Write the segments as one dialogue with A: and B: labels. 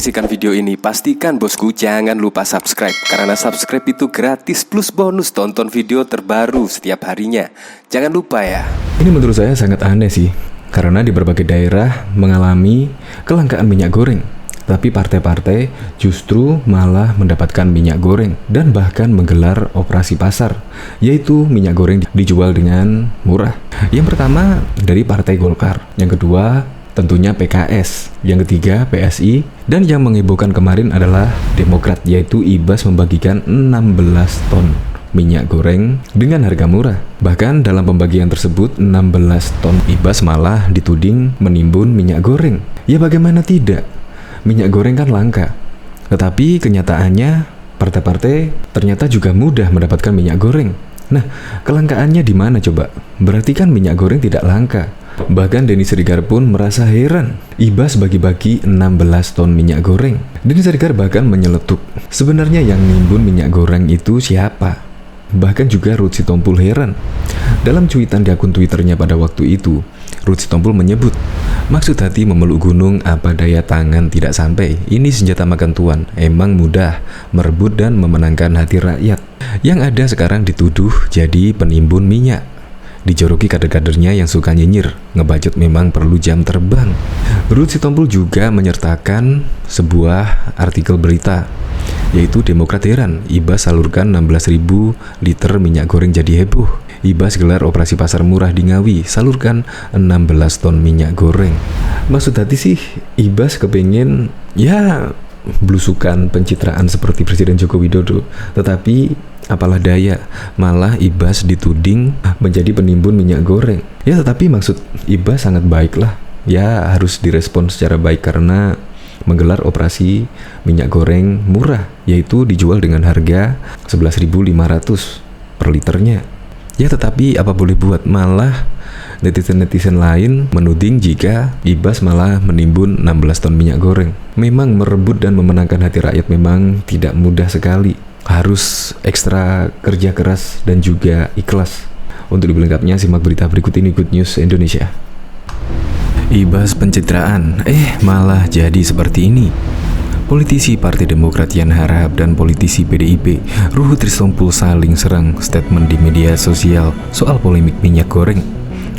A: menyaksikan video ini, pastikan bosku jangan lupa subscribe. Karena subscribe itu gratis plus bonus tonton video terbaru setiap harinya. Jangan lupa ya.
B: Ini menurut saya sangat aneh sih, karena di berbagai daerah mengalami kelangkaan minyak goreng, tapi partai-partai justru malah mendapatkan minyak goreng dan bahkan menggelar operasi pasar, yaitu minyak goreng dijual dengan murah. Yang pertama dari Partai Golkar, yang kedua tentunya PKS, yang ketiga PSI, dan yang menghebohkan kemarin adalah Demokrat, yaitu Ibas membagikan 16 ton minyak goreng dengan harga murah. Bahkan dalam pembagian tersebut 16 ton Ibas malah dituding menimbun minyak goreng. Ya bagaimana tidak? Minyak goreng kan langka. Tetapi kenyataannya partai-partai ternyata juga mudah mendapatkan minyak goreng. Nah, kelangkaannya di mana coba? Berarti kan minyak goreng tidak langka. Bahkan Denny Sregar pun merasa heran. Ibas bagi-bagi 16 ton minyak goreng. Denny Sregar bahkan menyeletuk, sebenarnya yang nimbun minyak goreng itu siapa? Bahkan juga Ruth Sitompul heran. Dalam cuitan di akun Twitternya pada waktu itu, Ruth Sitompul menyebut, maksud hati memeluk gunung, apa daya tangan tidak sampai. Ini senjata makan tuan, emang mudah merebut dan memenangkan hati rakyat. Yang ada sekarang dituduh jadi penimbun minyak. Dijoroki kader-kadernya yang suka nyinyir, ngebacot memang perlu jam terbang. Ruth Sitompul juga menyertakan sebuah artikel berita, yaitu Demokrat heran, Ibas salurkan 16.000 liter minyak goreng jadi heboh. Ibas gelar operasi pasar murah di Ngawi, salurkan 16 ton minyak goreng. Maksud hati sih, Ibas kepengen ya belusukan pencitraan seperti Presiden Joko Widodo. Tetapi apalah daya, malah Ibas dituding menjadi penimbun minyak goreng. Ya tetapi maksud Ibas sangat baik lah. Ya harus direspon secara baik karena menggelar operasi minyak goreng murah, yaitu dijual dengan harga 11.500 per liternya. Ya tetapi apa boleh buat, malah netizen-netizen lain menuding jika Ibas malah menimbun 16 ton minyak goreng. Memang merebut dan memenangkan hati rakyat memang tidak mudah sekali. Harus ekstra kerja keras dan juga ikhlas. Untuk lebih lengkapnya simak berita berikut ini, Good News Indonesia. Ibas pencitraan, malah jadi seperti ini. Politisi Partai Demokrat Yan Harahap dan politisi PDIP Ruhut Sitompul saling serang statement di media sosial soal polemik minyak goreng.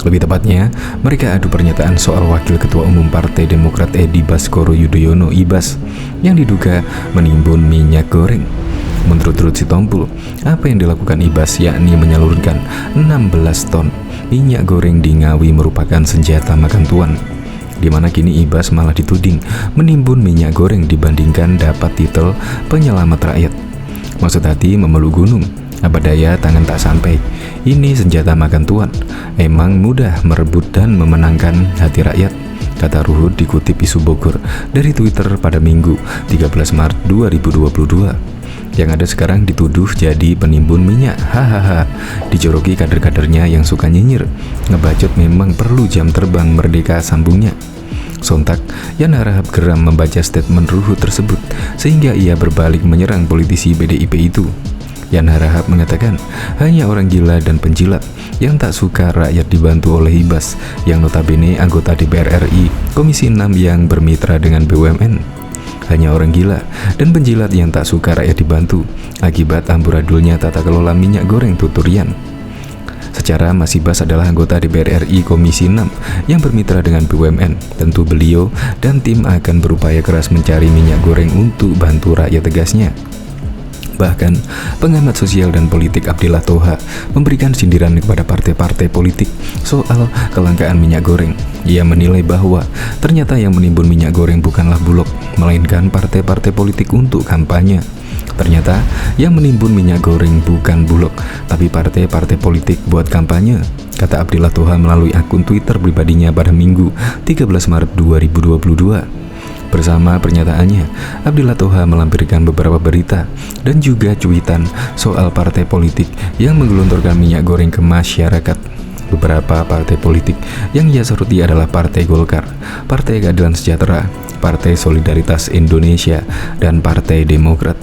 B: Lebih tepatnya, mereka adu pernyataan soal Wakil Ketua Umum Partai Demokrat Edi Baskoro Yudhoyono Ibas yang diduga menimbun minyak goreng. Menurut Ruhut Sitompul, apa yang dilakukan Ibas yakni menyalurkan 16 ton minyak goreng di Ngawi merupakan senjata makan tuan, di mana kini Ibas malah dituding menimbun minyak goreng dibandingkan dapat titel penyelamat rakyat. Maksud hati memeluk gunung, apa daya tangan tak sampai. Ini senjata makan tuan, emang mudah merebut dan memenangkan hati rakyat, kata Ruhut dikutip Isu Bogor dari Twitter pada Minggu 13 Maret 2022. Yang ada sekarang dituduh jadi penimbun minyak, hahaha. Dijoroki kader-kadernya yang suka nyinyir, ngebacot memang perlu jam terbang, merdeka sambungnya. Sontak, Yan Harahap geram membaca statement Ruhut tersebut, sehingga ia berbalik menyerang politisi PDIP itu. Yan Harahap mengatakan, hanya orang gila dan penjilat yang tak suka rakyat dibantu oleh Ibas, yang notabene anggota DPR RI Komisi 6 yang bermitra dengan BUMN. Hanya orang gila dan penjilat yang tak suka rakyat dibantu akibat amburadulnya tata kelola minyak goreng tuturian. Secara Mas Ibas adalah anggota DPR RI Komisi 6 yang bermitra dengan BUMN. Tentu beliau dan tim akan berupaya keras mencari minyak goreng untuk bantu rakyat, tegasnya. Bahkan, pengamat sosial dan politik Abdillah Toha memberikan sindiran kepada partai-partai politik soal kelangkaan minyak goreng. Ia menilai bahwa ternyata yang menimbun minyak goreng bukanlah Bulog, melainkan partai-partai politik untuk kampanye. Ternyata yang menimbun minyak goreng bukan Bulog, tapi partai-partai politik buat kampanye, kata Abdillah Toha melalui akun Twitter pribadinya pada Minggu 13 Maret 2022. Bersama pernyataannya, Abdillah Toha melampirkan beberapa berita dan juga cuitan soal partai politik yang menggelontorkan minyak goreng ke masyarakat. Beberapa partai politik yang ia soroti adalah Partai Golkar, Partai Keadilan Sejahtera, Partai Solidaritas Indonesia, dan Partai Demokrat.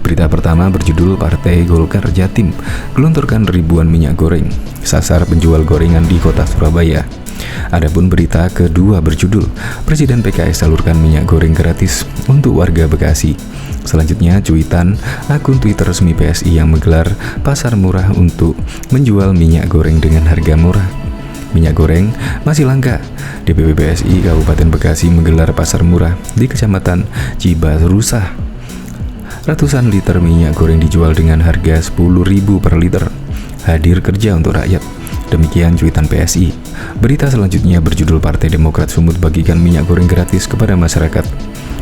B: Berita pertama berjudul Partai Golkar Jatim gelontorkan ribuan minyak goreng, sasar penjual gorengan di kota Surabaya. Adapun berita kedua berjudul Presiden PKS salurkan minyak goreng gratis untuk warga Bekasi. Selanjutnya cuitan akun Twitter resmi PSI yang menggelar pasar murah untuk menjual minyak goreng dengan harga murah. Minyak goreng masih langka. DPP PSI Kabupaten Bekasi menggelar pasar murah di Kecamatan Cibarusah. Ratusan liter minyak goreng dijual dengan harga 10.000 per liter. Hadir kerja untuk rakyat. Demikian cuitan PSI. Berita selanjutnya berjudul Partai Demokrat Sumut bagikan minyak goreng gratis kepada masyarakat.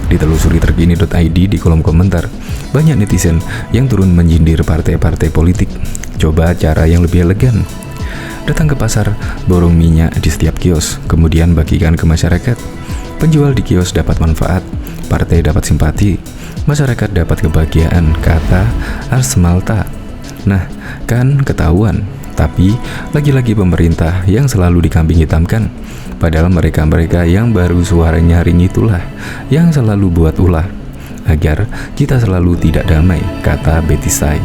B: Ditelusuri terkini.id di kolom komentar, banyak netizen yang turun menyindir partai-partai politik. Coba cara yang lebih elegan. Datang ke pasar, borong minyak di setiap kios, kemudian bagikan ke masyarakat. Penjual di kios dapat manfaat, partai dapat simpati, masyarakat dapat kebahagiaan, kata Ars Malta. Nah, kan ketahuan. Tapi, lagi-lagi pemerintah yang selalu dikambing hitamkan. Padahal mereka-mereka yang baru suara nyaring itulah yang selalu buat ulah agar kita selalu tidak damai, kata Betisai.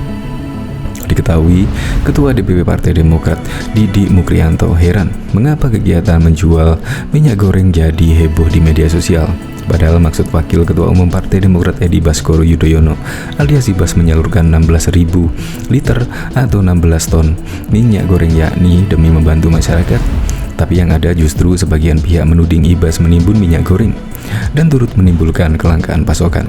B: Diketahui, Ketua DPP Partai Demokrat Didi Mukrianto heran mengapa kegiatan menjual minyak goreng jadi heboh di media sosial. Padahal maksud Wakil Ketua Umum Partai Demokrat Edi Baskoro Yudhoyono alias Ibas menyalurkan 16.000 liter atau 16 ton minyak goreng yakni demi membantu masyarakat. Tapi yang ada justru sebagian pihak menuding Ibas menimbun minyak goreng dan turut menimbulkan kelangkaan pasokan.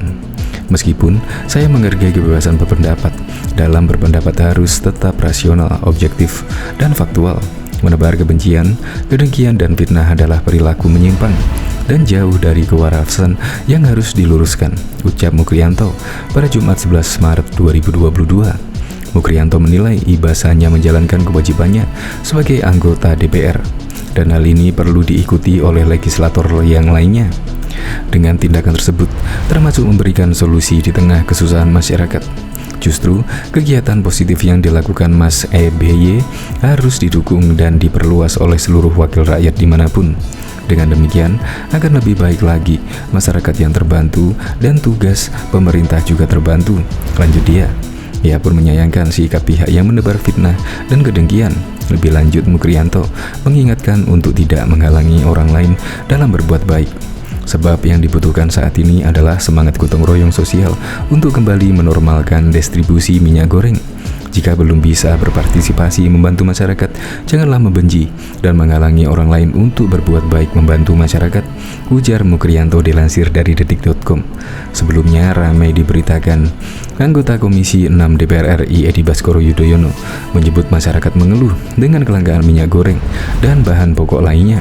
B: Meskipun saya menghargai kebebasan berpendapat, dalam berpendapat harus tetap rasional, objektif, dan faktual. Menebar kebencian, kedengkian, dan fitnah adalah perilaku menyimpang dan jauh dari kewarasan yang harus diluruskan, ucap Mukrianto pada Jumat 11 Maret 2022. Mukrianto menilai Ibas hanya menjalankan kewajibannya sebagai anggota DPR, dan hal ini perlu diikuti oleh legislator yang lainnya. Dengan tindakan tersebut, termasuk memberikan solusi di tengah kesusahan masyarakat. Justru, kegiatan positif yang dilakukan Mas EBY harus didukung dan diperluas oleh seluruh wakil rakyat dimanapun. Dengan demikian, akan lebih baik lagi masyarakat yang terbantu dan tugas pemerintah juga terbantu. Lanjut dia. Ia pun menyayangkan sikap pihak yang menebar fitnah dan kedengkian. Lebih lanjut, Mukrianto mengingatkan untuk tidak menghalangi orang lain dalam berbuat baik. Sebab yang dibutuhkan saat ini adalah semangat gotong royong sosial untuk kembali menormalkan distribusi minyak goreng. Jika belum bisa berpartisipasi membantu masyarakat, janganlah membenci dan menghalangi orang lain untuk berbuat baik membantu masyarakat, ujar Mukrianto dilansir dari detik.com. Sebelumnya ramai diberitakan, anggota Komisi 6 DPR RI Edi Baskoro Yudhoyono menyebut masyarakat mengeluh dengan kelangkaan minyak goreng dan bahan pokok lainnya.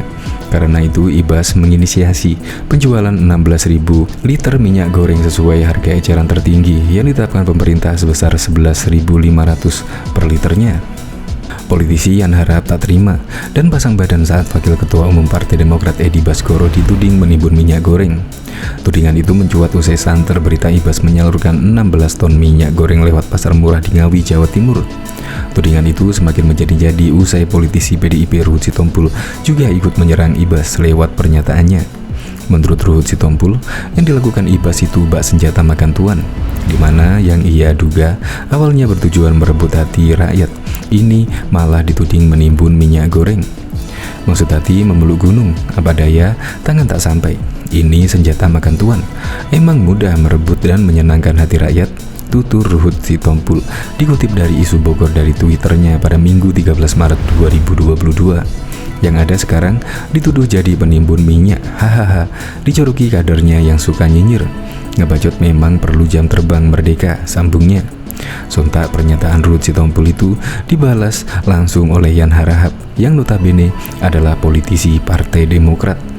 B: Karena itu, Ibas menginisiasi penjualan 16.000 liter minyak goreng sesuai harga eceran tertinggi yang ditetapkan pemerintah sebesar 11.500 per liternya. Politisi yang harap tak terima dan pasang badan saat Wakil Ketua Umum Partai Demokrat Edi Baskoro dituding menimbun minyak goreng. Tudingan itu mencuat usai santer berita Ibas menyalurkan 16 ton minyak goreng lewat pasar murah di Ngawi, Jawa Timur. Tudingan itu semakin menjadi-jadi usai politisi PDIP Ruhut Sitompul juga ikut menyerang Ibas lewat pernyataannya. Menurut Ruhut Sitompul, yang dilakukan Ibas itu bak senjata makan tuan, di mana yang ia duga awalnya bertujuan merebut hati rakyat, ini malah dituding menimbun minyak goreng. Maksud hati memeluk gunung, apa daya tangan tak sampai. Ini senjata makan tuan, emang mudah merebut dan menyenangkan hati rakyat, tutur Ruhut Sitompul dikutip dari Isu Bogor dari Twitternya pada Minggu 13 Maret 2022. Yang ada sekarang dituduh jadi penimbun minyak, hahaha, dicoroki kadernya yang suka nyinyir. Ngebacot memang perlu jam terbang merdeka, sambungnya. Sontak pernyataan Ruhut Sitompul itu dibalas langsung oleh Yan Harahap yang notabene adalah politisi Partai Demokrat.